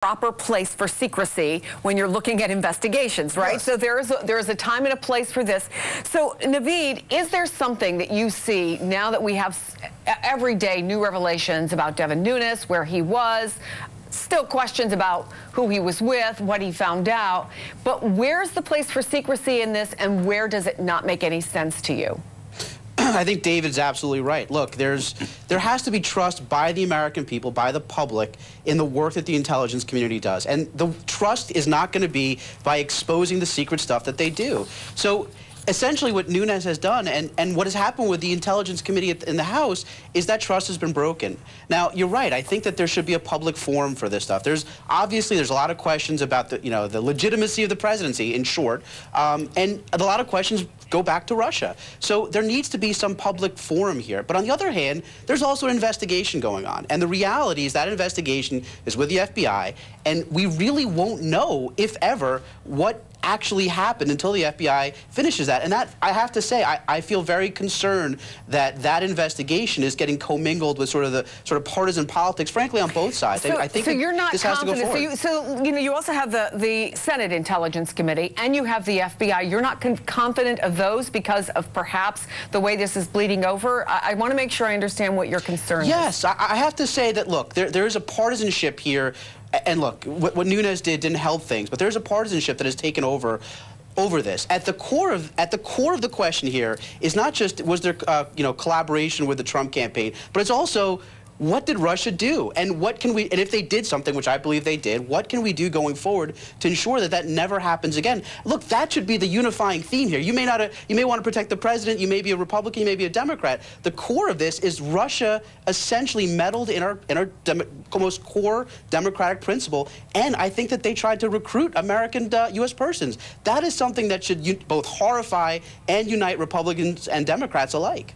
proper place for secrecy when you're looking at investigations, right? Yes. So there is a time and a place for this. So, Naveed, is there something that you see now that we have every day new revelations about Devin Nunes, where he was, still questions about who he was with, what he found out, but where's the place for secrecy in this, and where does it not make any sense to you? I think David's absolutely right. Look, there has to be trust by the American people, by the public, in the work that the intelligence community does. And the trust is not going to be by exposing the secret stuff that they do. So essentially what Nunes has done and what has happened with the Intelligence Committee in the House is that trust has been broken. Now, you're right. I think that there should be a public forum for this stuff. Obviously, there's a lot of questions about the legitimacy of the presidency, in short, and a lot of questions go back to Russia. So there needs to be some public forum here. But on the other hand, there's also an investigation going on. And the reality is that investigation is with the FBI, and we really won't know, if ever, what actually happened until the FBI finishes that. And that, I have to say, I feel very concerned that that investigation is getting commingled with sort of partisan politics, frankly, on both sides. So, I think so you're not this has to go forward. So you also have the Senate Intelligence Committee and you have the FBI. You're not confident of those because of perhaps the way this is bleeding over? I want to make sure I understand what your concern is. Yes, I have to say that, look, there is a partisanship here. And look, what Nunes did didn't help things, but there's a partisanship that has taken over this. At the core of the question here is not just was there collaboration with the Trump campaign, but it's also, what did Russia do? And what can we, and if they did something, which I believe they did, what can we do going forward to ensure that that never happens again? Look, that should be the unifying theme here. You may want to protect the president, you may be a Republican, you may be a Democrat. The core of this is Russia essentially meddled in our most core democratic principle, and I think that they tried to recruit American U.S. persons. That is something that should both horrify and unite Republicans and Democrats alike.